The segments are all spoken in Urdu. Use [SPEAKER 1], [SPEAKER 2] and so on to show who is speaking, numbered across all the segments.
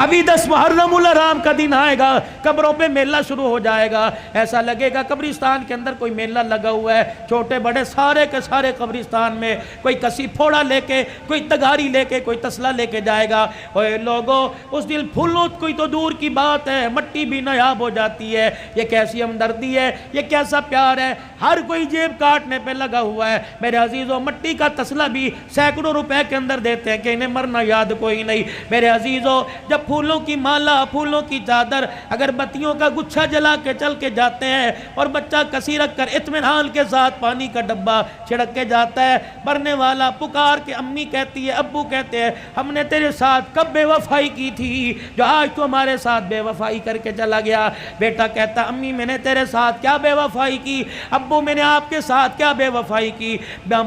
[SPEAKER 1] ابھی 10 محرم الحرام کا دن آئے گا، قبروں پہ میلہ شروع ہو جائے گا، ایسا لگے گا قبرستان کے اندر کوئی میلہ لگا ہوا ہے، چھوٹے بڑے سارے کے سارے قبرستان میں کوئی کسی پھوڑا لے کے، کوئی تگاری لے کے، کوئی تسلا لے کے جائے گا۔ اوے لوگوں، اس دل پھولوں کوئی تو دور کی بات ہے، مٹی بھی نایاب ہو جاتی ہے۔ یہ کیسی ہمدردی ہے، یہ کیسا پیار ہے، ہر کوئی جیب کاٹنے پہ لگا ہوا ہے۔ میرے عزیزوں، مٹی کا تسلا بھی سینکڑوں روپے کے اندر دیتے ہیں کہ انہیں مرنا یاد کوئی نہیں۔ میرے عزیزوں، جب پھولوں کی مالا، پھولوں کی چادر، اگر بتیوں کا گچھا جلا کے چل کے جاتے ہیں اور بچہ کسی رکھ کر اطمینان کے ساتھ پانی کا ڈبہ چھڑک کے جاتا ہے، مرنے والا پکار کے امی کہتی ہے، ابو کہتے ہیں ہم نے تیرے ساتھ کب بے وفائی کی تھی جو آج تو ہمارے ساتھ بے وفائی کر کے چلا گیا۔ بیٹا کہتا امی میں نے تیرے ساتھ کیا بے وفائی کی، ابو میں نے آپ کے ساتھ کیا بے وفائی کی۔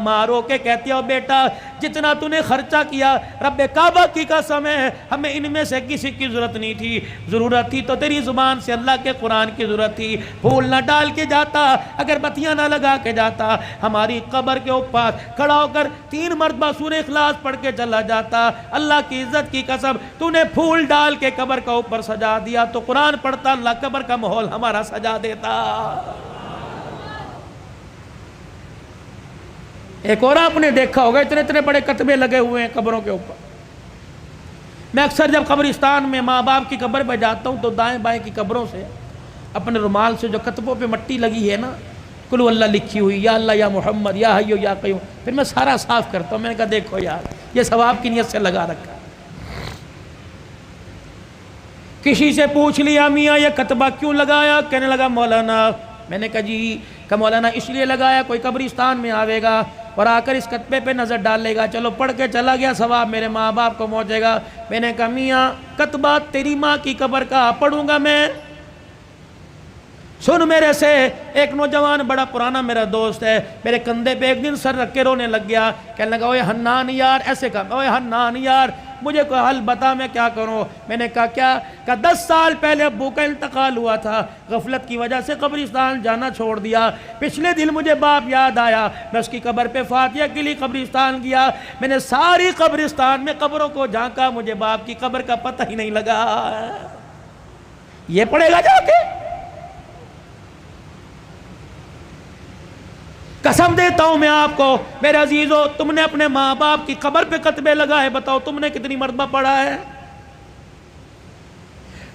[SPEAKER 1] ماں رو کے کہتی ہے بیٹا جتنا تو نے خرچہ کیا رب کعبہ کی قسم ہے ہمیں ان میں سے کسی کی ضرورت نہیں تھی، ضرورت تھی تو تیری زبان سے اللہ کے قرآن کی ضرورت تھی۔ پھول نہ ڈال کے جاتا، اگر بتیاں نہ لگا کے جاتا، ہماری قبر کے اوپر کھڑا ہو کر 3 مرتبہ سورہ اخلاص پڑھ کے چلا جاتا۔ اللہ کی عزت کی قسم تو نے پھول ڈال کے قبر کا اوپر سجا دیا، تو قرآن پڑھتا اللہ قبر کا ماحول ہمارا سجا دیتا۔ ایک اور آپ نے دیکھا ہوگا اتنے اتنے بڑے کتبے لگے ہوئے ہیں قبروں کے اوپر۔ میں اکثر جب قبرستان میں ماں باپ کی قبر پہ جاتا ہوں تو دائیں بائیں کی قبروں سے اپنے رومال سے جو کتبوں پہ مٹی لگی ہے نا، قل ہو اللہ لکھی ہوئی، یا اللہ یا محمد یا حی یا قیوم، پھر میں سارا صاف کرتا ہوں۔ میں نے کہا دیکھو یار یہ ثواب کی نیت سے لگا رکھا۔ کسی سے پوچھ لیا میاں یہ کتبہ کیوں لگایا، کہنے لگا مولانا، میں نے کہا جی کہ مولانا اس لیے لگایا کوئی قبرستان میں آوے گا اور آ کر اس کتبے پہ نظر ڈال لے گا، چلو پڑھ کے چلا گیا ثواب میرے ماں باپ کو پہنچے گا۔ میں نے کہا میاں کتبہ تیری ماں کی قبر کا پڑھوں گا میں؟ سن میرے سے، ایک نوجوان بڑا پرانا میرا دوست ہے، میرے کندھے پہ ایک دن سر رکھ کے رونے لگ گیا، کہنے لگا اوے حنان یار، ایسے کہا اوے حنان یار مجھے کوئی حل بتا میں کیا کروں۔ میں نے کہا کیا؟ کہ 10 سال پہلے ابو کا انتقال ہوا تھا، غفلت کی وجہ سے قبرستان جانا چھوڑ دیا، پچھلے دن مجھے باپ یاد آیا، میں اس کی قبر پہ فاتحہ کے لیے قبرستان گیا، میں نے ساری قبرستان میں قبروں کو جھانکا، مجھے باپ کی قبر کا پتہ ہی نہیں لگا۔ یہ پڑھے گا جا کے؟ قسم دیتا ہوں میں آپ کو میرے عزیزو، تم نے اپنے ماں باپ کی قبر پہ کتبے لگائے، بتاؤ تم نے کتنی مرتبہ پڑھا ہے؟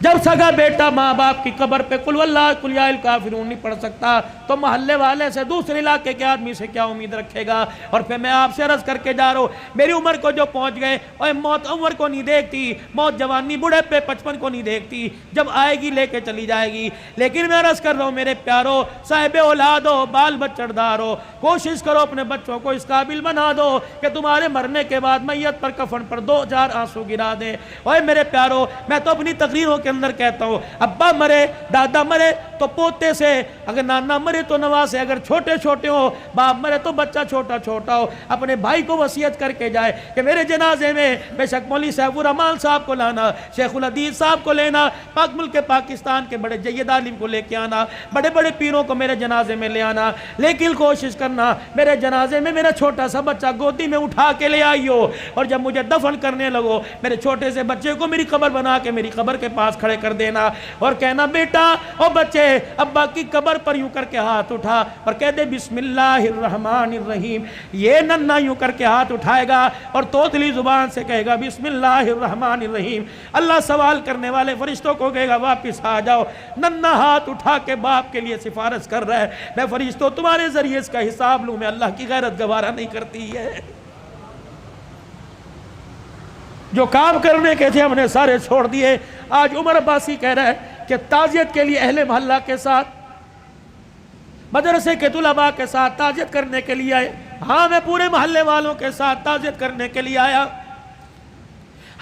[SPEAKER 1] جب سگا بیٹا ماں باپ کی قبر پہ قل واللہ قل یا الکافرون نہیں پڑھ سکتا تو محلے والے سے، دوسرے علاقے کے آدمی سے کیا امید رکھے گا؟ اور پھر میں آپ سے عرض کر کے جا رہا ہوں، میری عمر کو جو پہنچ گئے، اور موت عمر کو نہیں دیکھتی، موت جوانی بڑھے پہ 55 کو نہیں دیکھتی، جب آئے گی لے کے چلی جائے گی۔ لیکن میں عرض کر رہا ہوں میرے پیارو، صاحب اولاد ہو، بال بچڑدار ہو، کوشش کرو اپنے بچوں کو اس قابل بنا دو کہ تمہارے مرنے کے بعد میت پر کفن پر 2-4 آنسو گرا دیں۔ اوے میرے پیارو، میں تو اپنی تقریروں کے اندر کہتا ہوں، ابا مرے، دادا مرے تو پوتے سے، اگر نانا مرے تو نوا سے، اگر چھوٹے چھوٹے ہو، باپ مرے تو بچہ چھوٹا چھوٹا ہو، اپنے بھائی کو وصیت کر کے جائے کہ میرے جنازے میں بے شک مولوی سیف الرحمان صاحب کو لانا، شیخ الحدیث صاحب کو لینا، پاک ملک پاکستان کے بڑے جید عالم کو لے کے آنا، بڑے بڑے پیروں کو میرے جنازے میں لے آنا، لیکن کوشش کرنا میرے جنازے میں میرا چھوٹا سا بچہ گودی میں اٹھا کے لے آئیو، اور جب مجھے دفن کرنے لگو میرے چھوٹے سے بچے کو میری قبر بنا کے میری قبر کے پاس کھڑے کر دینا، اور کہنا بیٹا او بچے ابا کی قبر پر یوں کر کے ہاتھ اٹھا اور کہہ دے بسم اللہ الرحمن الرحیم۔ یہ ننھا یوں کر کے ہاتھ اٹھائے گا اور توتلی زبان سے کہے گا بسم اللہ الرحمن الرحیم۔ اللہ سوال کرنے والے فرشتوں کو کہے گا واپس آ جاؤ۔ ننھا ہاتھ اٹھا کے باپ کے لیے سفارش کر رہا ہے، میں فرشتوں تمہارے ذریعے اس کا حساب لوں، میں اللہ کی غیرت گوارا نہیں کرتی ہے۔ جو کام کرنے کے تھے ہم نے سارے چھوڑ دیے۔ آج عمر عباسی کہہ رہا ہے کہ تعزیت کے لیے اہل محلہ کے ساتھ، مدرسے کے طلباء کے ساتھ تعزیت کرنے کے لیے آئے۔ ہاں میں پورے محلے والوں کے ساتھ تعزیت کرنے کے لیے آیا۔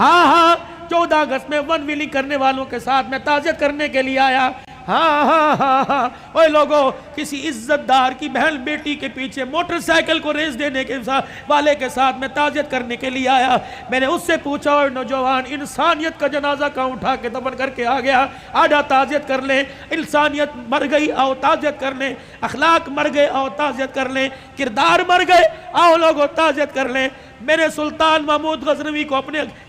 [SPEAKER 1] ہاں 14 اگست میں ون ویلنگ کرنے والوں کے ساتھ میں تعزیت کرنے کے لیے آیا۔ ہاں اوے لوگوں، کسی عزت دار کی بہن بیٹی کے پیچھے موٹر سائیکل کو ریس دینے کے والے کے ساتھ میں تعزیت کرنے کے لیے آیا۔ میں نے اس سے پوچھا اور نوجوان انسانیت کا جنازہ کہاں اٹھا کے دفن کر کے آ گیا؟ آجا تعزیت کر لیں، انسانیت مر گئی آؤ تعزیت کر لیں، اخلاق مر گئے آؤ تعزیت کر لیں، کردار مر گئے آؤ لوگوں تعزیت کر لیں۔ میرے سلطان محمود غزنوی کو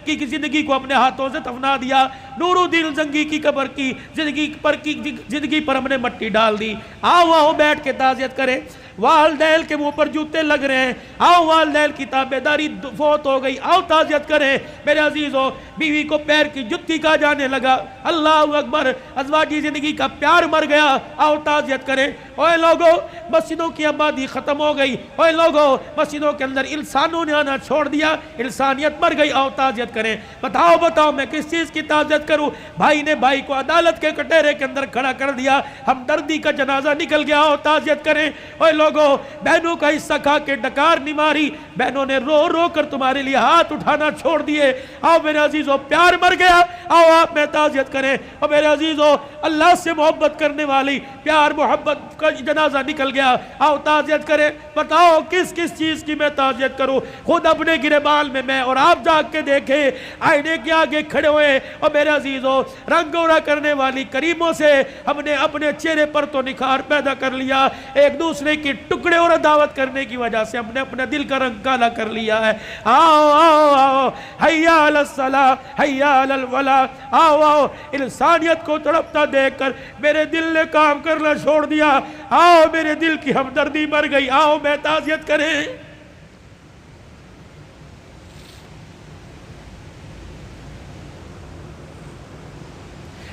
[SPEAKER 1] کی زندگی کو اپنے ہاتھوں سے دفنا دیا، نور الدین زنگی کی قبر کی زندگی پر ہم نے مٹی ڈال دی۔ آؤ بیٹھ کے تعزیت کریں۔ والدین کے منہ پر جوتے لگ رہے ہیں، آؤ والدین کی تابعداری فوت ہو گئی، آؤ تعزیت کریں۔ میرے عزیزو، بیوی کو پیر کی جتی کہا جانے لگا، اللہ اکبر، ازواجی زندگی کا پیار مر گیا، آؤ تعزیت کریں۔ اوے لوگو، مسجدوں کی آبادی ختم ہو گئی، اوے لوگو، مسجدوں کے اندر انسانوں نے آنا چھوڑ دیا، انسانیت مر گئی، آؤ تعزیت کریں۔ بتاؤ میں کس چیز کی تعزیت کروں؟ بھائی نے بھائی کو عدالت کے کٹہرے کے اندر کھڑا کر دیا، ہمدردی کا جنازہ نکل گیا، آؤ تعزیت کریں۔ اوے لوگو، بہنوں کا حصہ کھا کے ڈکار نہیں ماری، بہنوں نے رو رو کر تمہارے لیے ہاتھ اٹھانا چھوڑ دیے، آؤ میرے عزیزو، پیار مر گیا، آؤ آپ میں تعزیت کریں۔ اور میرے عزیزو، اللہ سے محبت کرنے والی پیار محبت کا جنازہ نکل گیا، آؤ تعزیت کریں۔ بتاؤ کس چیز کی میں تعزیت کروں؟ خود اپنے گریبان میں اور آپ جاگ کے دیکھیں، آئینے کے آگے کھڑے ہوئے، اور میرے عزیزو، رنگ گورا کرنے والی کریموں سے ہم نے اپنے چہرے پر تو نکھار پیدا کر لیا، ایک دوسرے کی ٹکڑے اور دعوت کرنے کی وجہ سے ہم نے اپنے دل کا رنگ کالا کر لیا ہے۔ آؤ حیا علی الصلاۃ، حیا علی الفلاح، آؤ انسانیت کو تڑپتا دیکھ کر میرے دل نے کام کرنا چھوڑ دیا، آؤ میرے دل کی ہمدردی مر گئی، آؤ میں تعزیت کریں۔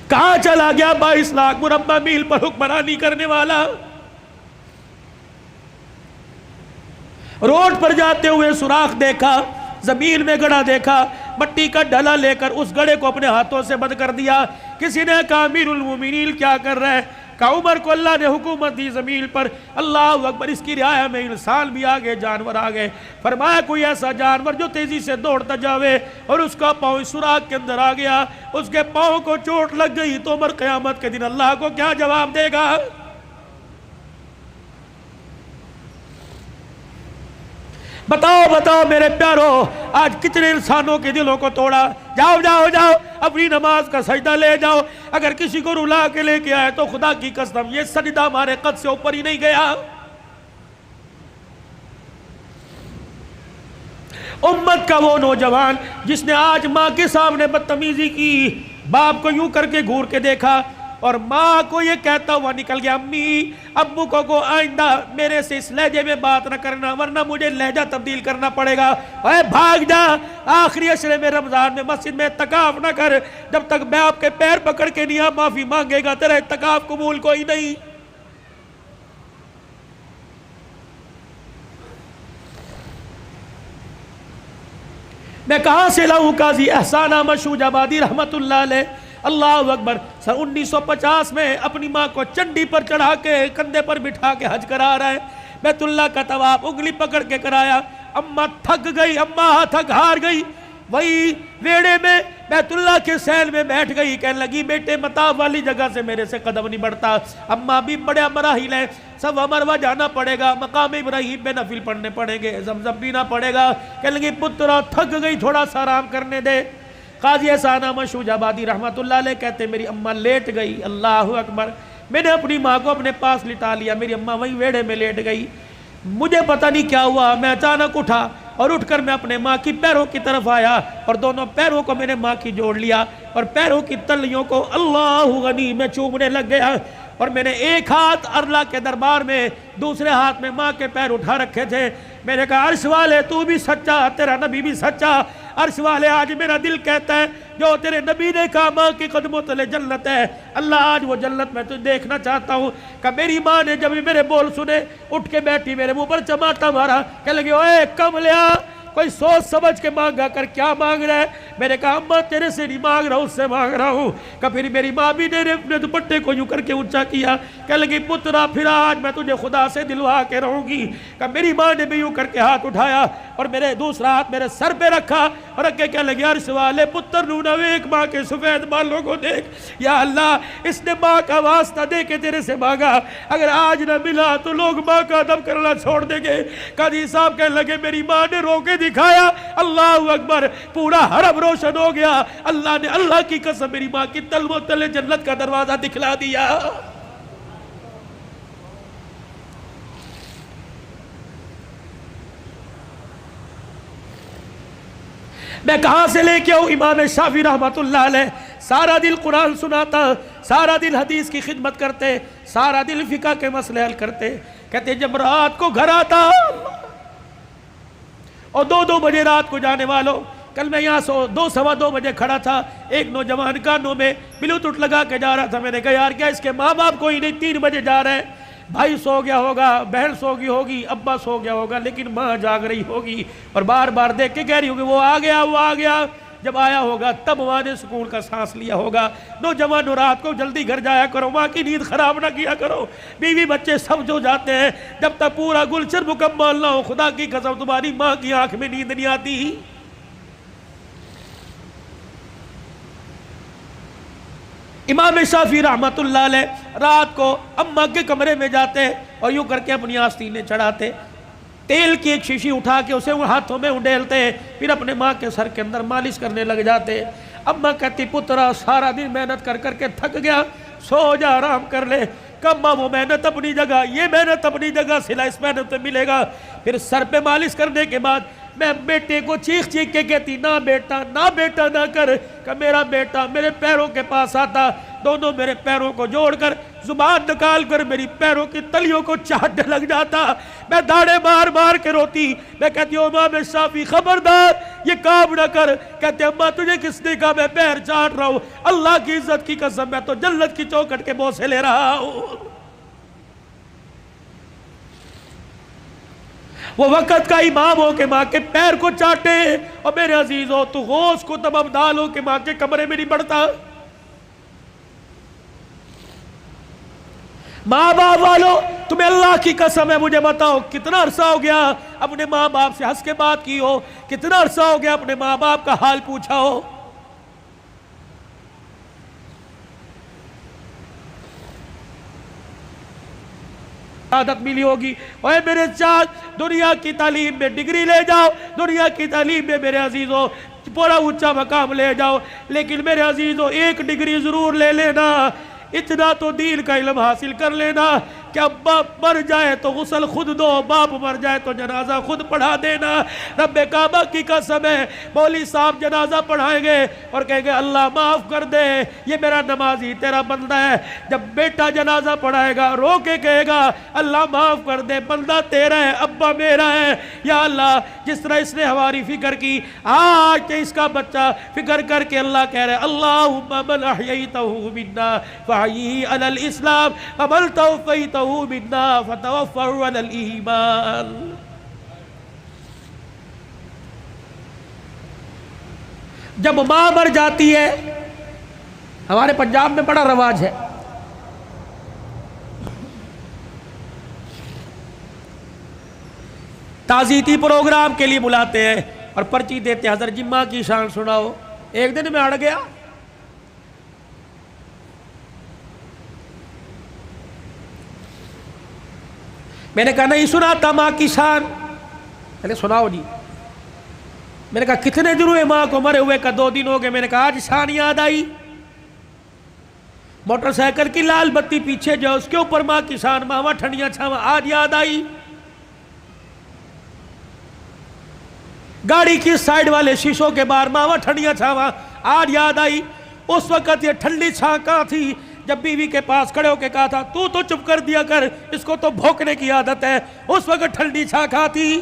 [SPEAKER 1] کہاں چلا گیا 22 لاکھ مربع میل پر حکمرانی کرنے والا؟ روڈ پر جاتے ہوئے سوراخ دیکھا، زمین میں گڑھا دیکھا، مٹی کا ڈلا لے کر اس گڑھے کو اپنے ہاتھوں سے بند کر دیا۔ کسی نے کہا امیر المومنین کیا کر رہے ہیں؟ کہا عمر کو اللہ نے حکومت دی زمین پر، اللہ اکبر، اس کی رعایا میں انسان بھی آگے، جانور آگے۔ فرمایا کوئی ایسا جانور جو تیزی سے دوڑتا جاوے اور اس کا پاؤں سوراخ کے اندر آ گیا، اس کے پاؤں کو چوٹ لگ گئی تو عمر قیامت کے دن اللہ کو کیا جواب دے گا؟ بتاؤ میرے پیارو، آج کتنے انسانوں کے دلوں کو توڑا۔ جاؤ اپنی نماز کا سجدہ لے جاؤ، اگر کسی کو رلا کے لے کے آئے تو خدا کی قسم یہ سجدہ ہمارے قد سے اوپر ہی نہیں گیا۔ امت کا وہ نوجوان جس نے آج ماں کے سامنے بدتمیزی کی، باپ کو یوں کر کے گھور کے دیکھا اور ماں کو یہ کہتا ہوا نکل گیا، امی ابو کو آئندہ میرے سے اس لہجے میں بات نہ کرنا ورنہ مجھے لہجہ تبدیل کرنا پڑے گا، اے بھاگ جا، آخری عشرے میں رمضان میں مسجد میں اعتکاف نہ کر، جب تک میں آپ کے پیر پکڑ کے نہیں معافی مانگے گا تیرا اعتکاف قبول کوئی نہیں۔ میں کہاں سے لاؤں قاضی احسان احمد شوج آبادی رحمت اللہ علیہ، اللہ اکبر، سن 1950 میں اپنی ماں کو چنڈی پر چڑھا کے کندھے پر بٹھا کے حج کرا رہا ہے، بیت اللہ کا طواف انگلی پکڑ کے کرایا، اماں تھک گئی، اماں تھک ہار گئی، وہی ویڑے میں بیت اللہ کے سیل میں بیٹھ گئی، کہنے لگی بیٹے مطاف والی جگہ سے میرے سے قدم نہیں بڑھتا، اماں بھی بڑے مراحل ہیں، صفا مروہ جانا پڑے گا، مقام ابراہیم پہ نفل پڑھنے پڑیں گے، زمزم پینا پڑے گا، کہنے لگی پترا تھک گئی تھوڑا سا آرام کرنے دے۔ قاضی احسان احمد شوج آبادی رحمت اللہ علیہ کہتے میری اماں لیٹ گئی، اللہ اکبر، میں نے اپنی ماں کو اپنے پاس لٹا لیا، میری اماں وہیں ویڑے میں لیٹ گئی، مجھے پتہ نہیں کیا ہوا، میں اچانک اٹھا اور اٹھ کر میں اپنے ماں کی پیروں کی طرف آیا اور دونوں پیروں کو میں نے ماں کی جوڑ لیا اور پیروں کی تلیوں کو اللہ غنی میں چومنے لگ گیا، اور میں نے ایک ہاتھ اللہ کے دربار میں، دوسرے ہاتھ میں ماں کے پیر اٹھا رکھے تھے، میں نے کہا عرش والے تو بھی سچا، تیرا نبی بھی سچا، عرش والے آج میرا دل کہتا ہے جو تیرے نبی نے کہا ماں کے قدموں تلے جنت ہے، اللہ آج وہ جنت میں تجھے دیکھنا چاہتا ہوں۔ کہ میری ماں نے جب میرے بول سنے اٹھ کے بیٹھی، میرے منہ پر چماٹا مارا، کہنے لگی اوے کملیا کوئی سوچ سمجھ کے مانگا کر، کیا مانگ رہا ہے؟ میں نے کہا اماں تیرے سے نہیں مانگ رہا ہوں، اس سے مانگ رہا ہوں۔ کہ پھر میری ماں بھی نے اپنے دوپٹے کو یوں کر کے اونچا کیا، کہنے لگی پترا پھر آج میں تجھے خدا سے دلوا کے رہوں گی۔ کہ میری ماں نے بھی یوں کر کے ہاتھ اٹھایا اور میرے دوسرا ہاتھ میرے سر پہ رکھا اور اگے کہنے لگی عرش والے پتر نونا ایک ماں کے سفید بالوں کو دیکھ، یا اللہ اس نے ماں کا واسطہ دے کے تیرے سے مانگا، اگر آج نہ ملا تو لوگ ماں کا ادب کرنا چھوڑ دیں گے۔ قاضی صاحب کہنے لگے میری ماں نے رو کے دکھایا، اللہ اکبر، پورا حرم روشن ہو گیا، اللہ نے اللہ کی قسم میری ماں کی تلووں تلے جنت کا دروازہ دکھلا دیا۔ میں کہاں سے لے کے آؤں؟ امام شافعی رحمۃ اللہ علیہ سارا دن قرآن سناتا، سارا دن حدیث کی خدمت کرتے، سارا دن فقہ کے مسئلے حل کرتے. کہتے جب رات کو گھر آتا اور 2 بجے رات کو جانے والوں، کل میں یہاں 2 بجے کھڑا تھا، ایک نوجوان کانوں میں بلوٹوتھ لگا کے جا رہا تھا. میں نے کہا یار کیا اس کے ماں باپ کوئی نہیں، 3 بجے جا رہے ہیں، بھائی سو گیا ہوگا، بہن سو گئی ہوگی، ابا سو گیا ہوگا، لیکن ماں جاگ رہی ہوگی اور بار بار دیکھ کے کہہ رہی ہوگی وہ آ گیا وہ آ گیا. جب آیا ہوگا تب وہاں نے سکون کا سانس لیا ہوگا. نوجوانوں رات کو جلدی گھر جایا کرو، ماں کی نیند خراب نہ کیا کرو. بیوی بچے سب جو جاتے ہیں، جب تک پورا گلشن مکمل نہ ہو، خدا کی قسم تمہاری ماں کی آنکھ میں نیند نہیں آتی. امام شافعی رحمۃ اللہ علیہ رات کو اماں کے کمرے میں جاتے اور یوں کر کے اپنی آستینیں چڑھاتے، تیل کی ایک شیشی اٹھا کے اسے ہاتھوں میں انڈیلتے، پھر اپنے ماں کے سر کے اندر مالش کرنے لگ جاتے. اماں کہتی پترا سارا دن محنت کر کر کے تھک گیا، سو جا آرام کر لے. کما وہ محنت اپنی جگہ، یہ محنت اپنی جگہ، صلہ اس محنت میں ملے گا. پھر سر پہ مالش کرنے کے بعد میں بیٹے کو چیخ چیخ کے کہتی نہ بیٹا نہ کر، کہ میرا بیٹا میرے پیروں کے پاس آتا، دونوں میرے پیروں کو جوڑ کر زبان نکال کر میری پیروں کی تلیوں کو چاٹنے لگ جاتا. میں داڑے مار مار کے روتی. میں کہتی ہوں امام شافعی خبردار یہ کام نہ کر. کہتے اماں تجھے کس نے کہا میں پیر چاٹ رہا ہوں؟ اللہ کی عزت کی قسم میں تو جنت کی چوکھٹ کے بوسے لے رہا ہوں. وہ وقت کا امام ہو کہ ماں کے پیر کو چاٹے، اور میرے عزیزوں تو غوث کو تب ابدال ہو کہ ماں کے کمرے میں نہیں بڑھتا. ماں باپ والو تمہیں اللہ کی قسم ہے مجھے بتاؤ کتنا عرصہ ہو گیا اپنے ماں باپ سے ہنس کے بات کی ہو؟ کتنا عرصہ ہو گیا اپنے ماں باپ کا حال پوچھا ہو؟ عادت ملی ہوگی اوے میرے چاچ دنیا کی تعلیم میں ڈگری لے جاؤ، دنیا کی تعلیم میں میرے عزیزوں پورا اونچا مقام لے جاؤ، لیکن میرے عزیزوں ایک ڈگری ضرور لے لینا، اتنا تو دین کا علم حاصل کر لینا کہ اب باپ مر جائے تو غسل خود دو، باپ مر جائے تو جنازہ خود پڑھا دینا. رب کعبہ کی قسم ہے مولوی صاحب جنازہ پڑھائیں گے اور کہیں گے اللہ معاف کر دے یہ میرا نمازی تیرا بندہ ہے. جب بیٹا جنازہ پڑھائے گا رو کے کہے گا اللہ معاف کر دے بندہ تیرا ہے ابا میرا ہے. یا اللہ جس طرح اس نے ہماری فکر کی آج کہ اس کا بچہ فکر کر کے اللہ کہہ رہے اللہم من احییتہ منا فحیی علی الاسلام ومن توفیتہ منا فتوفہ علی الایمان. جب ماں مر جاتی ہے، ہمارے پنجاب میں بڑا رواج ہے، تعزیتی پروگرام کے لیے بلاتے ہیں اور پرچی دیتے ہیں حضرت جمعہ کی شان سناؤ. ایک دن میں اڑ گیا، میں نے کہا نہیں سناتا ماں کی شان. پہلے سناؤ جی. میں نے کہا کتنے دن ہوئے ماں کو مرے ہوئے؟ کا 2 دن ہو گئے. میں نے کہا آج شان یاد آئی. موٹر سائیکل کی لال بتی پیچھے جو اس کے اوپر ماں کی شان ماما ٹھنڈیاں چھاواں آج یاد آئی. گاڑی کی سائیڈ والے شیشوں کے باہر ماما ٹھنڈیاں چھاواں آج یاد آئی. اس وقت یہ ٹھنڈی چھاں کہاں تھی جب بیوی کے پاس کھڑے ہو کے کہا تھا تو چپ کر دیا کر اس کو تو بھونکنے کی عادت ہے. اس وقت ٹھنڈی چھاں کہاں تھی؟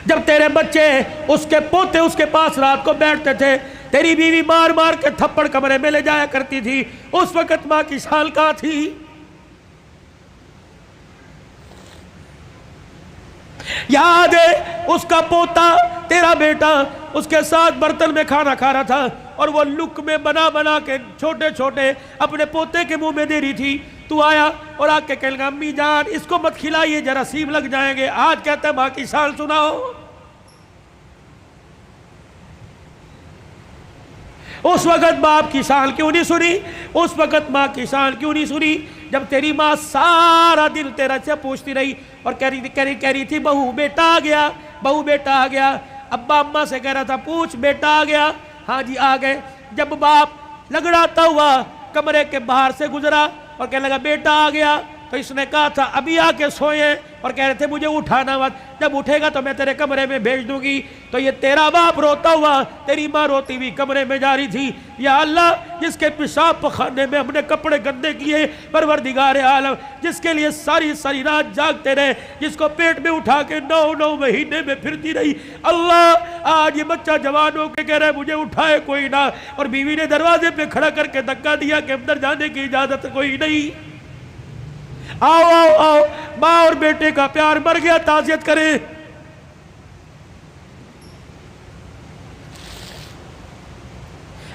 [SPEAKER 1] جب تیرے بچے اس کے پوتے اس کے پاس رات کو بیٹھتے تھے، تیری بیوی مار مار کے تھپڑ کمرے میں لے جایا کرتی تھی، اس وقت ماں کی شان کہاں تھی؟ یاد ہے اس کا پوتا تیرا بیٹا اس کے ساتھ برتن میں کھانا کھا رہا تھا اور وہ لک میں بنا بنا کے چھوٹے چھوٹے اپنے پوتے کے منہ میں دے رہی تھی. تو آیا اور آ کے کہنے لگا امی جان اس کو مت کھلائیے جراثیم لگ جائیں گے. آج کہتا ہے ماں کی شان سناؤ. اس وقت باپ کی شان کیوں نہیں سنی؟ اس وقت ماں کی شان کیوں نہیں سنی؟ جب تیری ماں سارا دن تیرا سے پوچھتی رہی اور کہہ رہی تھی بہو بیٹا آ گیا، بہو بیٹا آ گیا. ابا اماں سے کہہ رہا تھا پوچھ بیٹا آ گیا؟ ہاں جی آ گئے. جب باپ لگڑاتا ہوا کمرے کے باہر سے گزرا اور کہنے لگا بیٹا آ گیا، تو اس نے کہا تھا ابھی آ کے سوئے اور کہہ رہے تھے مجھے اٹھانا مت، جب اٹھے گا تو میں تیرے کمرے میں بھیج دوں گی۔ تو یہ تیرا باپ روتا ہوا تیری ماں روتی ہوئی کمرے میں جا رہی تھی، یا اللہ جس کے پیشاب پخانے میں ہم نے کپڑے گندے کیے، پروردگار عالم جس کے لیے ساری ساری رات جاگتے رہے، جس کو پیٹ میں اٹھا کے 9 مہینے میں پھرتی رہی، اللہ آج یہ بچہ جوان ہو کے کہہ رہا ہے مجھے اٹھائے کوئی نہ، اور بیوی نے دروازے پہ کھڑا کر کے دھکا دیا کہ اندر جانے کی اجازت کوئی نہیں۔ آؤ آؤ آؤ، ماں اور بیٹے کا پیار مر گیا، تعزیت کریں۔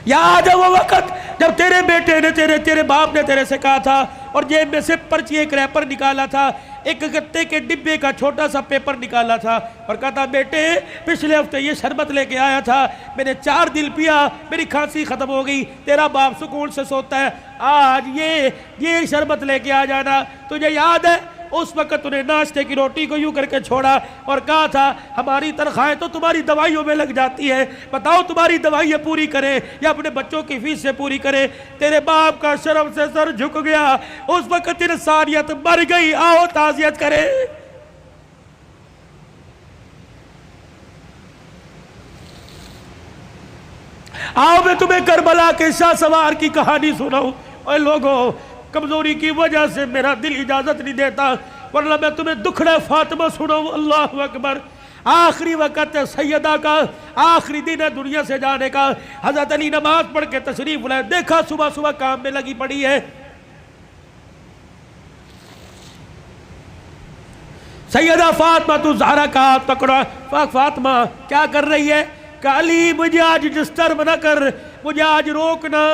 [SPEAKER 1] یاد ہے وہ وقت جب تیرے بیٹے نے تیرے باپ نے تیرے سے کہا تھا اور جیب میں سے پرچی ایک ریپر نکالا تھا، ایک گتے کے ڈبے کا چھوٹا سا پیپر نکالا تھا اور کہا تھا بیٹے پچھلے ہفتے یہ شربت لے کے آیا تھا، میں نے 4 دن پیا، میری کھانسی ختم ہو گئی، تیرا باپ سکون سے سوتا ہے، آج یہ شربت لے کے آ جانا۔ تجھے یاد ہے اس وقت انہیں ناشتے کی روٹی کو یوں کر کے چھوڑا اور کہا تھا ہماری تنخواہیں تو تمہاری دوائیوں میں لگ جاتی ہے، بتاؤ تمہاری دوائیاں پوری کریں یا اپنے بچوں کی فیس سے پوری کریں۔ تیرے باپ کا شرم سے سر جھک گیا، اس وقت انسانیت مر گئی، آؤ تعزیت کریں۔ آؤ میں تمہیں کربلا کے شاہ سوار کی کہانی سناؤں۔ اے لوگوں کمزوری کی وجہ سے میرا دل اجازت نہیں دیتا، ورنہ میں تمہیں دکھڑے فاطمہ سناؤں۔ اللہ اکبر۔ آخری وقت ہے سیدہ کا، آخری دن ہے دنیا سے جانے کا، حضرت علی نماز پڑھ کے تشریف لائے، دیکھا صبح صبح کام میں لگی پڑی ہے۔ سیدہ فاطمہ تو زہرا کا ہاتھ پکڑا، فاطمہ کیا کر رہی ہے؟ کہ علی مجھے آج ڈسٹرب نہ کر، مجھے آج روکنا،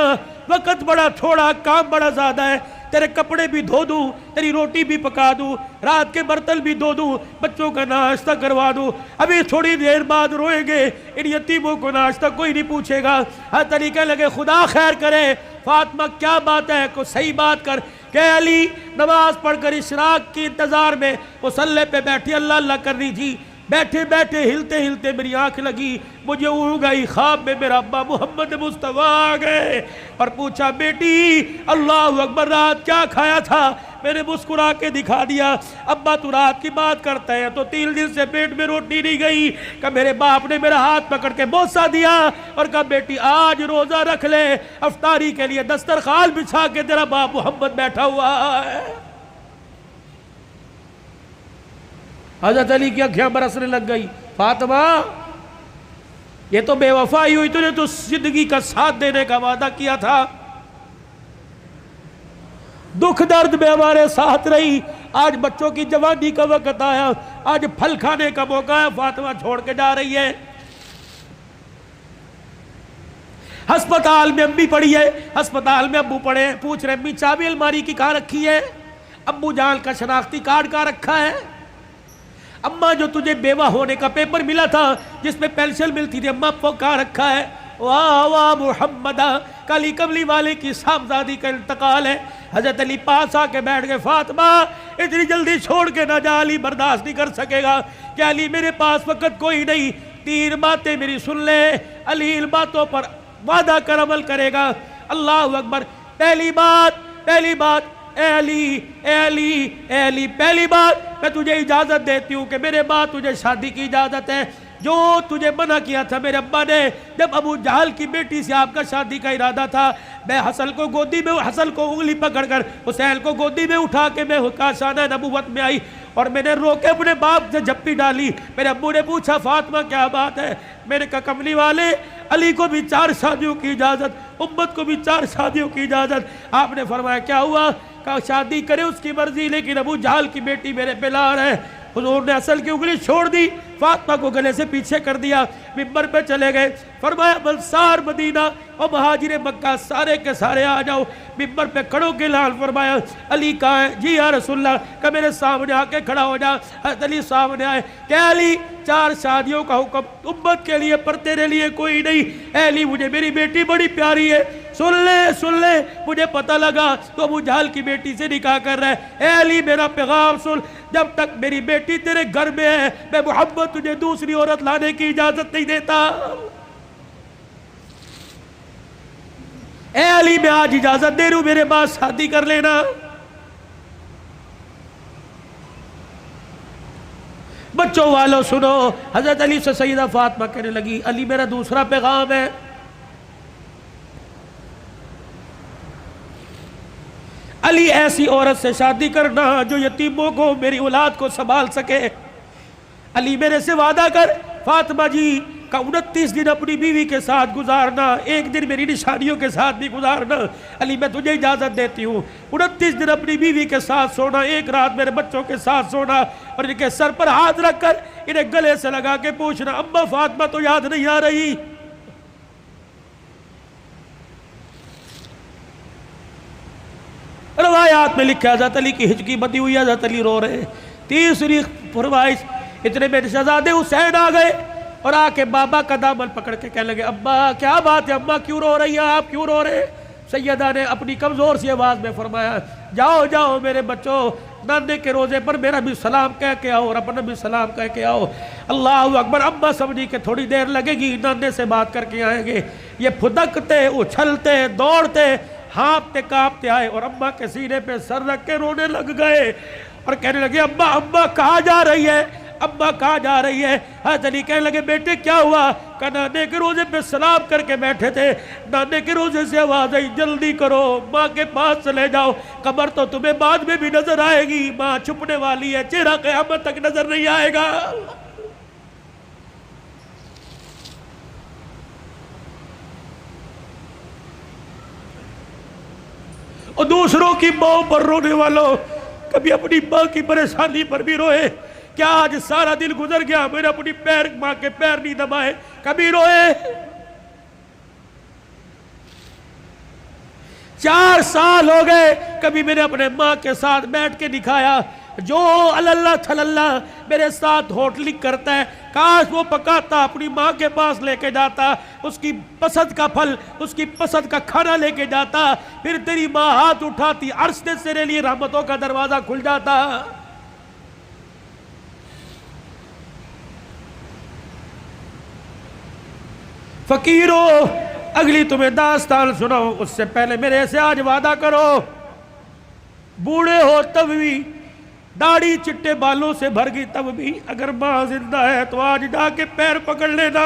[SPEAKER 1] وقت بڑا تھوڑا، کام بڑا زیادہ ہے، تیرے کپڑے بھی دھو دوں، تیری روٹی بھی پکا دوں، رات کے برتن بھی دھو دوں، بچوں کا ناشتہ کروا دوں، ابھی تھوڑی دیر بعد روئیں گے، ان یتیموں کو ناشتہ کوئی نہیں پوچھے گا۔ ہر طریقے لگے خدا خیر کرے۔ فاطمہ کیا بات ہے، کوئی صحیح بات کر۔ کہ علی نماز پڑھ کر اشراق کی انتظار میں مصلی پہ بیٹھی اللہ اللہ کر رہی تھی، بیٹھے بیٹھے ہلتے ہلتے میری آنکھ لگی، مجھے اڑ گئی، خواب میں میرا ابا محمد مصطفیٰ آ گئے اور پوچھا بیٹی اللہ اکبر رات کیا کھایا تھا؟ میں نے مسکرا کے دکھا دیا۔ ابا تو رات کی بات کرتا ہے تو 3 دن سے پیٹ میں روٹی نہیں گئی۔ کہ میرے باپ نے میرا ہاتھ پکڑ کے بوسہ دیا اور کہا بیٹی آج روزہ رکھ لے، افطاری کے لیے دسترخوان بچھا کے تیرا باپ محمد بیٹھا ہوا ہے۔ حضرت علی کی آنکھیں برسنے لگ گئی۔ فاطمہ یہ تو بے وفائی ہوئی، تو نے تو زندگی کا ساتھ دینے کا وعدہ کیا تھا، دکھ درد میں ہمارے ساتھ رہی، آج بچوں کی جوانی کا وقت آیا، آج پھل کھانے کا موقع ہے، فاطمہ چھوڑ کے جا رہی ہے۔ ہسپتال میں امی پڑی ہے، ہسپتال میں ابو پڑے، پوچھ رہے امی چابی الماری کی کہاں رکھی ہے؟ ابو جان کا شناختی کارڈ کہاں رکھا ہے؟ اماں جو تجھے بیوہ ہونے کا پیپر ملا تھا جس میں پینشن ملتی تھی، اماں وہ کہاں رکھا ہے؟ واہ واہ محمدہ، کالی کملی والے کی صاحبزادی کا انتقال ہے۔ حضرت علی پاس آ کے بیٹھ گئے، فاطمہ اتنی جلدی چھوڑ کے نہ جا، علی برداشت نہیں کر سکے گا۔ کہ علی میرے پاس وقت کوئی نہیں، 3 باتیں میری سن لے، علی ان باتوں پر وعدہ کر عمل کرے گا۔ اللہ اکبر۔ پہلی بات اے علی پہلی بات میں تجھے اجازت دیتی ہوں کہ میرے بعد تجھے شادی کی اجازت ہے۔ جو تجھے منع کیا تھا میرے ابا نے جب ابو جہل کی بیٹی سے آپ کا شادی کا ارادہ تھا، میں حسن کو گودی میں، حسن کو انگلی پکڑ کر حسین کو گودی میں اٹھا کے میں کاشانہ نبوت میں آئی اور میں نے رو کے اپنے باپ سے جھپی ڈالی۔ میرے ابو نے پوچھا فاطمہ کیا بات ہے؟ میں نے کہا کملی والے علی کو بھی 4 شادیوں کی اجازت، امت کو بھی 4 شادیوں کی اجازت۔ آپ نے فرمایا کیا ہوا؟ کہا شادی کرے اس کی مرضی، لیکن ابو جہل کی بیٹی میرے پہ لار ہے۔ حضور نے اصل کی انگلی چھوڑ دی، فاطمہ کو گلے سے پیچھے کر دیا، منبر پہ چلے گئے، فرمایا انصار مدینہ اور مہاجر مکہ سارے کے سارے آ جاؤ۔ منبر پہ کھڑوں کے لال فرمایا علی کہاں ہے؟ جی یا رسول اللہ، کہ میرے سامنے آ کے کھڑا ہو جا۔ حضرت علی سامنے آئے کہ علی 4 شادیوں کا حکم امت کے لیے پر تیرے لیے کوئی نہیں۔ اے علی مجھے میری بیٹی بڑی پیاری ہے، سن لے مجھے پتہ لگا تو ابو جہل کی بیٹی سے نکاح کر رہا ہے۔ اے علی میرا پیغام سن، جب تک میری بیٹی تیرے گھر میں ہے میں محمد تجھے دوسری عورت لانے کی اجازت نہیں دیتا۔ اے علی میں آج اجازت دے رہا ہوں، میرے بعد شادی کر لینا۔ بچوں والوں سنو، حضرت علی سے سیدہ فاطمہ کہنے لگی علی میرا دوسرا پیغام ہے، علی ایسی عورت سے شادی کرنا جو یتیموں کو، میری اولاد کو سنبھال سکے۔ علی میرے سے وعدہ کر فاطمہ جی کا 29 دن اپنی بیوی کے ساتھ گزارنا، ایک دن میری نشانیوں کے ساتھ بھی گزارنا۔ علی میں تجھے اجازت دیتی ہوں، 29 دن اپنی بیوی کے ساتھ سونا، ایک رات میرے بچوں کے ساتھ سونا، اور ان کے سر پر ہاتھ رکھ کر انہیں گلے سے لگا کے پوچھنا اما فاطمہ تو یاد نہیں آ رہی؟ روایات میں لکھا حضرت علی کی ہچکی بندی ہوئی، حضرت علی رو رہے۔ تیسری فرمائش، اتنے میں شہزادے حسین آ گئے اور آ کے بابا کا دامن پکڑ کے کہنے لگے ابا کیا بات ہے، اماں کیوں رو رہی ہیں، آپ کیوں رو رہے؟ سیدہ نے اپنی کمزور سی آواز میں فرمایا جاؤ جاؤ میرے بچوں، نانے کے روزے پر میرا بھی سلام کہہ کے آؤ اور اپنا بھی سلام کہہ کے آؤ۔ اللہ اکبر۔ اماں سمجھی کہ تھوڑی دیر لگے گی، نانے سے بات کر کے آئیں گے۔ یہ پھدکتے اچھلتے دوڑتے ہانپتے کانپتے آئے اور اماں کے سینے پہ سر رکھ کے رونے لگ گئے اور کہنے لگے اماں اماں کہاں جا رہی ہے، اماں کہاں جا رہی ہے؟ حضرت علی کہنے لگے بیٹے کیا ہوا؟ کہ نانے کے روزے پہ سلام کر کے بیٹھے تھے، نانے کے روزے سے آواز آئی جلدی کرو ماں کے پاس چلے جاؤ، قبر تو تمہیں بعد میں بھی نظر آئے گی، ماں چھپنے والی ہے، چہرہ قیامت تک نظر نہیں آئے گا۔ اور دوسروں کی ماں پر رونے والوں، کبھی اپنی ماں کی پریشانی پر بھی روئے۔ کیا آج سارا دن گزر گیا میں نے اپنی ماں کے پیر نہیں دبائے؟ کبھی روئے؟ 4 سال ہو گئے کبھی میں نے اپنے ماں کے ساتھ بیٹھ کے دکھایا؟ جو اللہ تھلاللہ میرے ساتھ ہوٹلنگ کرتا ہے کاش وہ پکاتا اپنی ماں کے پاس لے کے جاتا، اس کی پسند کا پھل، اس کی پسند کا کھانا لے کے جاتا، پھر تیری ماں ہاتھ اٹھاتی، عرش سے تیرے لیے رحمتوں کا دروازہ کھل جاتا۔ فقیرو اگلی تمہیں داستان سناؤ اس سے پہلے میرے سے آج وعدہ کرو، بوڑھے ہو تب بھی، داڑھی چٹے بالوں سے بھر گئی تب بھی، اگر ماں زندہ ہے تو آج جا کے پیر پکڑ لینا۔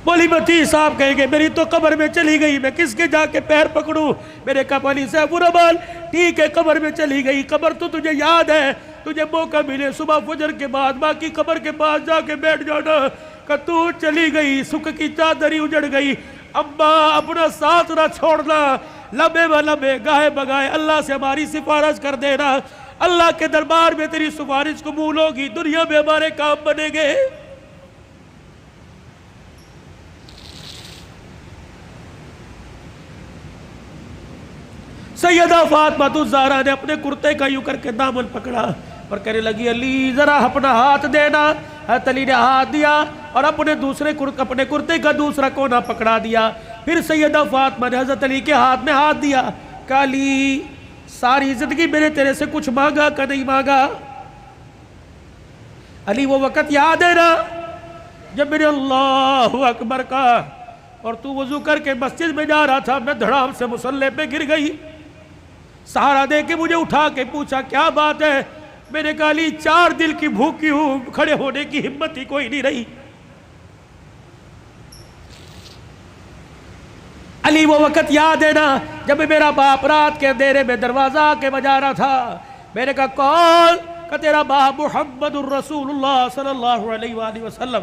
[SPEAKER 1] بولی بتی صاحب کہیں گے میری تو قبر میں چلی گئی، میں کس کے جا کے پیر پکڑوں؟ میرے کہا علی صاحب الرحمن ٹھیک ہے قبر میں چلی گئی، قبر تو تجھے یاد ہے، تجھے موقع ملے صبح فجر کے بعد ماں کی قبر کے پاس جا کے بیٹھ جانا، کہ تو چلی گئی، سکھ کی چادری اجڑ گئی، اماں اپنا ساتھ نہ چھوڑنا، لمبے و لمبے گاہے بگائے اللہ سے ہماری سفارش کر دینا، اللہ کے دربار میں تیری سفارش قبول ہوگی، دنیا میں ہمارے کام بنے گے۔ سیدہ فاطمہ الزہرا نے اپنے کرتے کا یوں کر کے دامن پکڑا اور کہنے لگی علی ذرا اپنا ہاتھ دینا۔ حضرت علی نے ہاتھ دیا اور اپنے کرتے کا دوسرا کونا پکڑا دیا۔ پھر سیدہ فاطمہ نے حضرت علی کے ہاتھ میں ہاتھ دیا، کہا علی ساری زندگی میں نے تیرے سے کچھ مانگا کہ نہیں مانگا؟ علی وہ وقت یاد ہے نا جب میں نے اللہ اکبر کہا اور تو وضو کر کے مسجد میں جا رہا تھا، میں دھڑام سے مصلی پہ گر گئی، سہارا دے کے مجھے اٹھا کے پوچھا کیا بات ہے؟ میں نے کہا علی 4 دل کی بھوکی ہوں، کھڑے ہونے کی ہمت ہی کوئی نہیں رہی۔ علی وہ وقت یاد ہے نا جب میرا باپ رات کے اندھیرے میں دروازہ آ کے بجا رہا تھا، میں نے کہا کون؟ کہ تیرا باپ محمد الرسول اللہ صلی اللہ علیہ وآلہ وسلم۔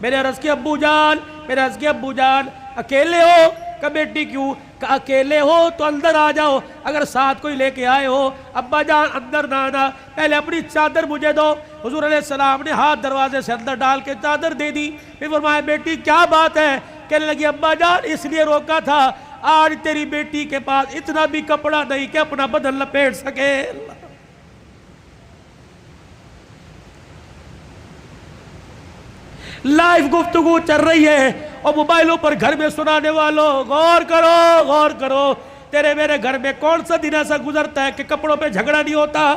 [SPEAKER 1] میں نے عرض کیا ابو جان اکیلے ہو؟ کہ بیٹی کیوں؟ کہ اکیلے ہو تو اندر آ جاؤ، اگر ساتھ کوئی لے کے آئے ہو ابا جان اندر نہ آنا، پہلے اپنی چادر مجھے دو۔ حضور علیہ السلام نے ہاتھ دروازے سے اندر ڈال کے چادر دے دی، پھر فرمایا بیٹی کیا بات ہے؟ کہنے لگی ابا جان اس لیے روکا تھا آج تیری بیٹی کے پاس اتنا بھی کپڑا نہیں کہ اپنا بدن لپیٹ سکے۔ لائیو گفتگو چل رہی ہے اور موبائلوں پر گھر میں سنانے والوں غور کرو، تیرے میرے گھر میں کون سا دن ایسا گزرتا ہے کہ کپڑوں پہ جھگڑا نہیں ہوتا؟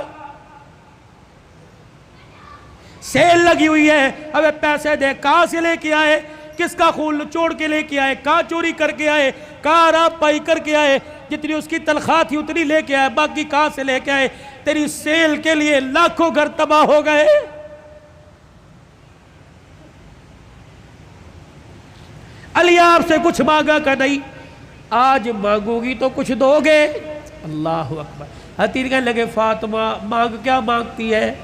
[SPEAKER 1] سیل لگی ہوئی ہے، ہمیں پیسے دے، کہاں سے لے کے آئے؟ کس کا خون چوڑ کے لے کے آئے؟ کہاں چوری کر کے آئے؟ کہاں راب پائی کر کے آئے؟ جتنی اس کی تنخواہ تھی اتنی لے کے آئے، باقی کہاں سے لے کے آئے؟ تیری سیل کے لیے لاکھوں گھر تباہ ہو گئے۔ علی آپ سے کچھ مانگا کہ نہیں؟ آج مانگو گی تو کچھ دو گے؟ اللہ اکبر۔ حتیر کہنے لگے فاطمہ مانگ کیا مانگتی ہے؟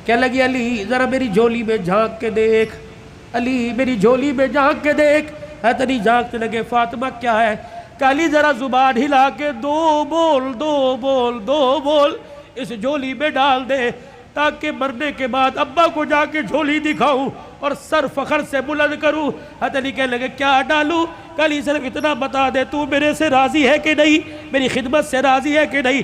[SPEAKER 1] کہنے لگی علی ذرا میری جھولی میں جھانک کے دیکھ، علی میری جھولی میں جھانک کے دیکھ۔ علی جھانکتے لگے فاطمہ کیا ہے؟ کہ علی ذرا زبان ہلا کے دو بول اس جھولی میں ڈال دے، تاکہ مرنے کے بعد ابا کو جا کے جھولی دکھاؤں اور سر فخر سے بلند کروں۔ علی کہنے لگے کیا ڈالوں؟ کہ علی صرف اتنا بتا دے تو میرے سے راضی ہے کہ نہیں، میری خدمت سے راضی ہے کہ نہیں؟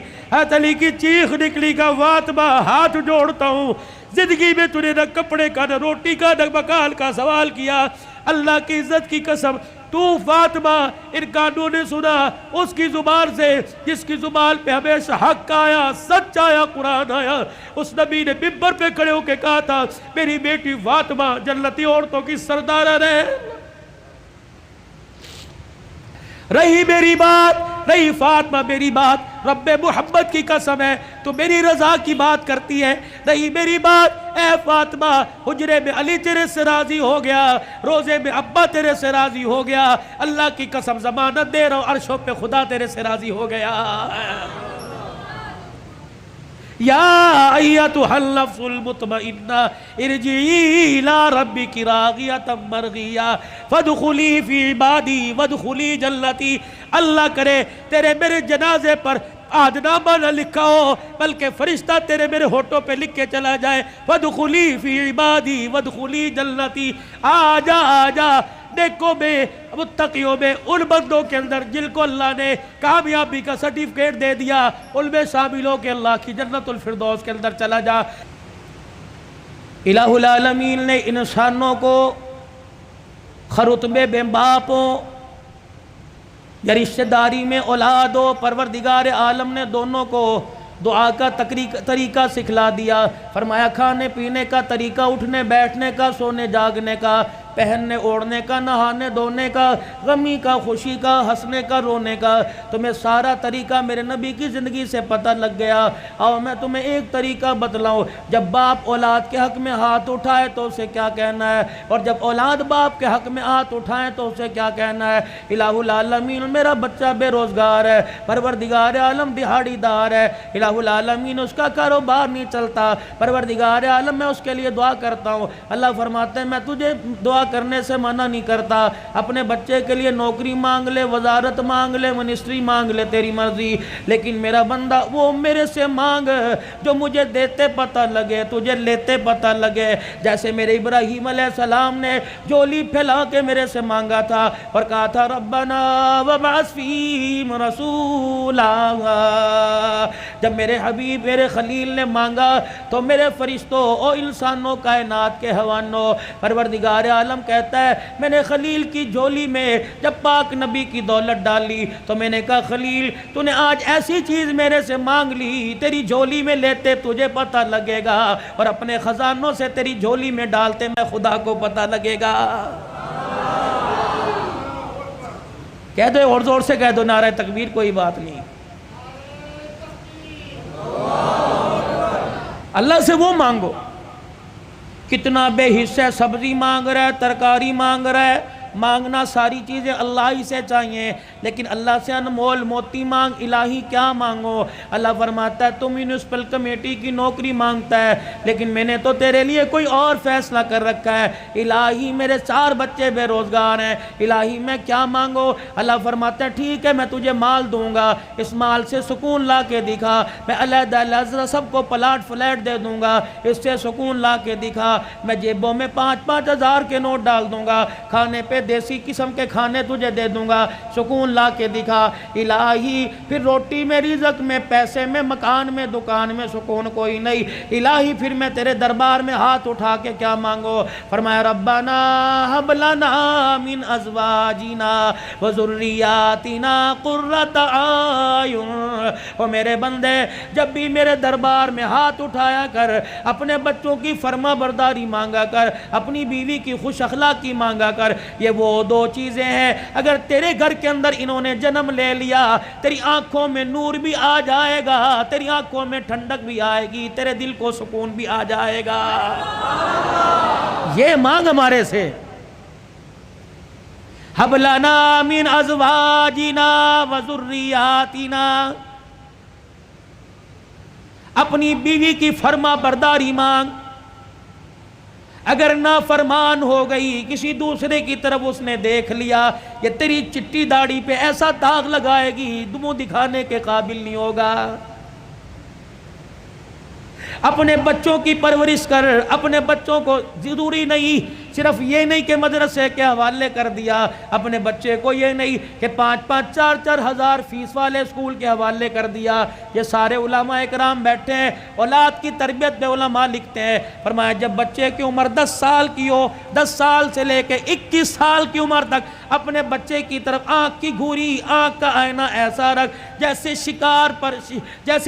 [SPEAKER 1] علی کی چیخ نکلی کہ فاطمہ ہاتھ جوڑتا ہوں، زندگی میں تو نے نہ کپڑے کا نہ روٹی کا نہ مکان کا سوال کیا، اللہ کی عزت کی قسم تو فاطمہ ان کانوں نے سنا اس کی زبان سے جس کی زبان پہ ہمیشہ حق آیا، سچ آیا، قرآن آیا۔ اس نبی نے ممبر پہ کھڑے ہو کے کہا تھا میری بیٹی فاطمہ جنتی عورتوں کی سردار ہے۔ رہی میری بات، رہی فاطمہ میری بات، رب محمد کی قسم ہے تو میری رضا کی بات کرتی ہے، رہی میری بات، اے فاطمہ حجرے میں علی تیرے سے راضی ہو گیا، روزے میں ابا تیرے سے راضی ہو گیا، اللہ کی قسم ضمانت دے رہا ہوں عرشوں پہ خدا تیرے سے راضی ہو گیا۔ یا ایتھا النفس المطمئنہ ارجعی الی ربک راغیۃ مرغیہ فادخلی فی عبادی وادخلی جنتی۔ اللہ کرے تیرے میرے جنازے پر آدنامہ نہ لکھا ہو بلکہ فرشتہ تیرے میرے ہونٹوں پہ لکھ کے چلا جائے، وادخلی فی عبادی وادخلی جنتی۔ آجا آجا نیکوں میں متقیوں میں ان بندوں کے اندر جن کو اللہ نے کامیابی کا سرٹیفکیٹ دے دیا ان میں شامل ہو کے اللہ کی جنت الفردوس کے اندر چلا جا۔ الہ العالمین نے انسانوں کو خرطبے بے باپ ہو یا رشتہ داری میں اولاد ہو، پروردگار عالم نے دونوں کو دعا کا طریقہ سکھلا دیا، فرمایا کھانے پینے کا طریقہ، اٹھنے بیٹھنے کا، سونے جاگنے کا، پہننے اوڑھنے کا، نہانے دھونے کا، غمی کا، خوشی کا، ہنسنے کا، رونے کا، تمہیں سارا طریقہ میرے نبی کی زندگی سے پتہ لگ گیا۔ اور میں تمہیں ایک طریقہ بتلاؤں، جب باپ اولاد کے حق میں ہاتھ اٹھائے تو اسے کیا کہنا ہے، اور جب اولاد باپ کے حق میں ہاتھ اٹھائیں تو اسے کیا کہنا ہے۔ الہ العالمین میرا بچہ بے روزگار ہے، پروردگار عالم دہاڑی دار ہے، الہ العالمین اس کا کاروبار نہیں چلتا، پروردگار عالم میں اس کے لیے دعا کرتا ہوں۔ اللہ فرماتے ہیں میں تجھے دعا کرنے سے منع نہیں کرتا، اپنے بچے کے لیے نوکری مانگ لے، وزارت مانگ لے، منسٹری مانگ لے، تیری مرضی، لیکن میرا بندہ وہ میرے سے مانگ جو مجھے دیتے پتہ لگے، تجھے لیتے پتہ لگے۔ جیسے میرے ابراہیم علیہ السلام نے جولی پھیلا کے میرے سے مانگا تھا اور کہا تھا ربنا وابعث فیہم رسولا، جب میرے حبیب میرے خلیل نے مانگا تو میرے فرشتوں اور انسانوں کائنات کے حوانوں پروردگار عالم کہتا ہے میں نے خلیل کی جھولی میں جب پاک نبی کی دولت ڈالی تو میں نے کہا خلیل تو نے آج ایسی چیز میرے سے مانگ لی، تیری جھولی میں لیتے تجھے پتہ لگے گا اور اپنے خزانوں سے تیری جھولی میں ڈالتے میں خدا کو پتہ لگے گا۔ کہہ دو اور زور سے کہہ دو نعرہ تکبیر، کوئی بات نہیں۔ اللہ سے وہ مانگو، کتنا بے حصہ سبزی مانگ رہا ہے، ترکاری مانگ رہا ہے، مانگنا ساری چیزیں اللہ ہی سے چاہیے، لیکن اللہ سے انمول موتی مانگ، الہی کیا مانگو؟ اللہ فرماتا ہے تم میونسپل کمیٹی کی نوکری مانگتا ہے لیکن میں نے تو تیرے لیے کوئی اور فیصلہ کر رکھا ہے، الہی میرے 4 بچے بے روزگار ہیں، الہی میں کیا مانگو؟ اللہ فرماتا ہے ٹھیک ہے میں تجھے مال دوں گا، اس مال سے سکون لا کے دکھا، میں علیحدہ علیحدہ سب کو پلاٹ فلیٹ دے دوں گا، اس سے سکون لا کے دکھا، میں جیبوں میں 5-5 ہزار کے نوٹ ڈال دوں گا، کھانے پہ دیسی قسم کے کھانے تجھے دے دوں گا، سکون لا کے دکھا۔ الہی پھر روٹی میں، رزق میں، پیسے میں، مکان میں، دکان میں سکون کوئی نہیں، الہی پھر میں تیرے دربار میں ہاتھ اٹھا کے کیا مانگو؟ فرمایا ربنا ہب لنا من ازواجنا وذریاتنا قرۃ اعین، او میرے بندے جب بھی میرے دربار میں ہاتھ اٹھایا کر، اپنے بچوں کی فرما برداری مانگا کر، اپنی بیوی کی خوش اخلاقی مانگا کر، یہ وہ 2 چیزیں ہیں اگر تیرے گھر کے اندر انہوں نے جنم لے لیا تیری آنکھوں میں نور بھی آ جائے گا، تیری آنکھوں میں ٹھنڈک بھی آئے گی، تیرے دل کو سکون بھی آ جائے گا۔ یہ مانگ ہمارے سے، ہَبْ لَنَا مِنْ أَزْوَاجِنَا وَذُرِّيَّاتِنَا، اپنی بیوی کی فرما برداری مانگ۔ اگر نافرمان ہو گئی، کسی دوسرے کی طرف اس نے دیکھ لیا، یہ تیری چٹی داڑھی پہ ایسا داغ لگائے گی منہ دکھانے کے قابل نہیں ہوگا۔ اپنے بچوں کی پرورش کر، اپنے بچوں کو ضروری نہیں صرف یہ نہیں کہ مدرسے کے حوالے کر دیا، اپنے بچے کو یہ نہیں کہ 5-5 4-4 ہزار فیس والے اسکول کے حوالے کر دیا۔ یہ سارے علماء اکرام بیٹھے ہیں، اولاد کی تربیت پہ علماء لکھتے ہیں، فرمایا جب بچے کی عمر 10 سال کی ہو، 10 سال سے لے کے 21 سال کی عمر تک اپنے بچے کی طرف آنکھ کی گھوری، آنکھ کا آئینہ ایسا رکھ جیسے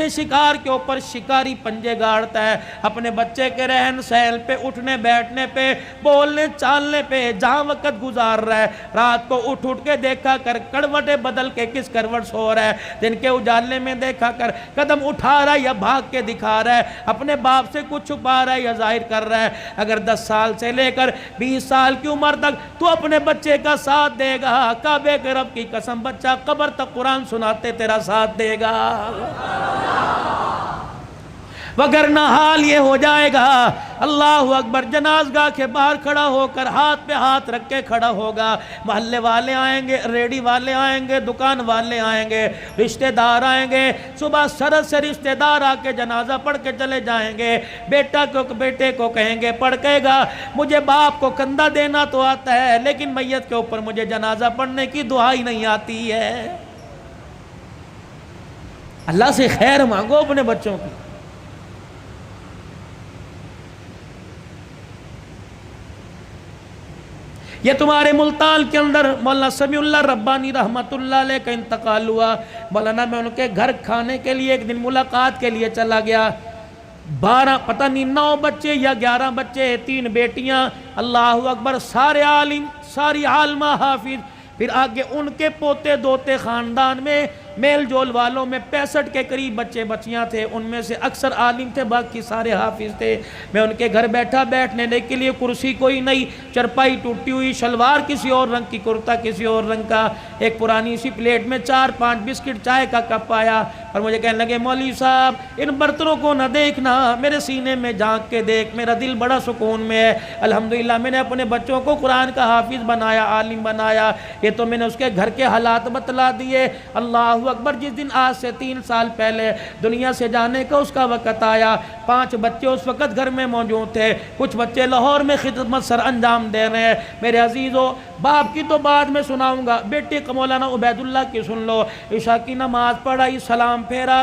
[SPEAKER 1] شکار کے اوپر شکاری پنجے گاڑتا ہے۔ اپنے بچے کے رہن سہن پہ، اٹھنے بیٹھنے پہ، بولنے چالنے پہ، جہاں وقت گزار رہا ہے، رات کو اٹھ کے دیکھا کر کروٹیں بدل کے کس کروٹ سو رہا ہے، دن کے اجالے میں دیکھا کر قدم اٹھا رہا ہے یا بھاگ کے دکھا رہا ہے، اپنے باپ سے کچھ چھپا رہا ہے یا ظاہر کر رہا ہے۔ اگر 10 سال سے لے کر 20 سال کی عمر تک تو اپنے بچے کا ساتھ دے گا، کعبے کے رب کی قسم بچہ قبر تک قرآن سناتے تیرا ساتھ دے گا، وگرنہ حال یہ ہو جائے گا اللہ اکبر، جنازگاہ کے باہر کھڑا ہو کر ہاتھ پہ ہاتھ رکھ کے کھڑا ہوگا، محلے والے آئیں گے، ریڈی والے آئیں گے، دکان والے آئیں گے، رشتہ دار آئیں گے، صبح سرد سے رشتہ دار آ کے جنازہ پڑھ کے چلے جائیں گے، بیٹے کو کہیں گے، پڑھ کہے گا مجھے باپ کو کندھا دینا تو آتا ہے لیکن میت کے اوپر مجھے جنازہ پڑھنے کی دعا ہی نہیں آتی ہے۔ اللہ سے خیر مانگو اپنے بچوں کی۔ یہ تمہارے ملتان کے اندر مولانا سمیع اللہ ربانی رحمت اللہ علیہ کا انتقال ہوا۔ مولانا میں ان کے گھر کھانے کے لیے ایک دن ملاقات کے لیے چلا گیا، 12 پتہ نہیں 9 بچے یا 11 بچے، 3 بیٹیاں، اللہ اکبر، سارے عالم، ساری عالمہ حافظ، پھر آگے ان کے پوتے دوتے، خاندان میں میل جول والوں میں 65 کے قریب بچے بچیاں تھے، ان میں سے اکثر عالم تھے، باقی سارے حافظ تھے۔ میں ان کے گھر بیٹھا، بیٹھنے کے لیے کرسی کوئی نہیں، چرپائی ٹوٹی ہوئی، شلوار کسی اور رنگ کی، کرتا کسی اور رنگ کا، ایک پرانی سی پلیٹ میں 4-5 بسکٹ، چائے کا کپ آیا اور مجھے کہنے لگے مولوی صاحب ان برتنوں کو نہ دیکھنا، میرے سینے میں جھانک کے دیکھ، میرا دل بڑا سکون میں ہے، الحمدللہ میں نے اپنے بچوں کو قرآن کا حافظ بنایا، عالم بنایا، یہ تو میں نے اس کے گھر کے حالات بتلا دیے۔ اللہ اکبر، جس دن آج سے 3 سال پہلے دنیا سے جانے کا اس کا وقت آیا، 5 بچے اس وقت گھر میں موجود تھے، کچھ بچے لاہور میں خدمت سر انجام دے رہے ہیں۔ میرے عزیزو، باپ کی تو بعد میں سناؤں گا، بیٹے کا مولانا عبید اللہ کی سن لو۔ عشاء کی نماز پڑھائی، سلام پھیرا،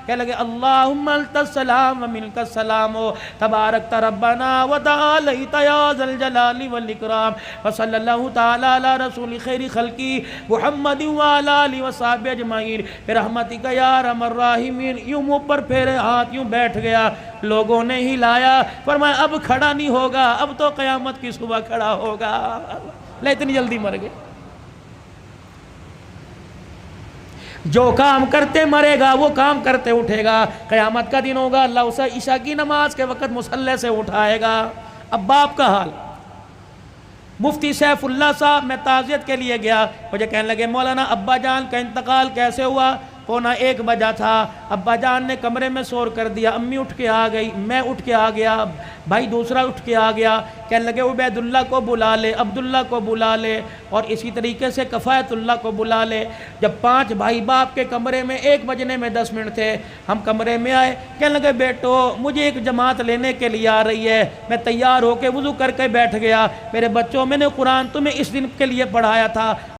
[SPEAKER 1] کہنے لگے اللہم انت السلام و منک السلام تبارک ربنا و تعالیت یا ذا الجلال والاکرام وصلی اللہ تعالی علی رسول خیر خلقی محمد وعلی آلہ وصحبہ اجمعین برحمتک یا ارحم الراحمین۔ یوں منہ پر پھیرے ہاتھ، یوں بیٹھ گیا، لوگوں نے ہلایا، فرمایا اب کھڑا نہیں ہوگا، اب تو قیامت کی صبح کھڑا ہوگا۔ لے اتنی جلدی مر گئے، جو کام کرتے مرے گا وہ کام کرتے اٹھے گا، قیامت کا دن ہوگا، اللہ اسے عشاء کی نماز کے وقت مصلی سے اٹھائے گا۔ اب باپ کا حال، مفتی سیف اللہ صاحب، میں تعزیت کے لیے گیا، مجھے کہنے لگے مولانا ابا جان کا انتقال کیسے ہوا؟ 1:15 بجا تھا، ابا جان نے کمرے میں شور کر دیا، امی اٹھ کے آ گئی، میں اٹھ کے آ گیا، بھائی دوسرا اٹھ کے آ گیا، کہنے لگے عبید اللہ کو بلا لے، عبداللہ کو بلا لے، اور اسی طریقے سے کفایت اللہ کو بلا لے۔ جب 5 بھائی باپ کے کمرے میں 1 بجنے میں 10 منٹ تھے، ہم کمرے میں آئے، کہنے لگے بیٹو مجھے ایک جماعت لینے کے لیے آ رہی ہے۔ میں تیار ہو کے وضو کر کے بیٹھ گیا، میرے بچوں میں نے قرآن تمہیں اس دن کے لیے پڑھایا تھا،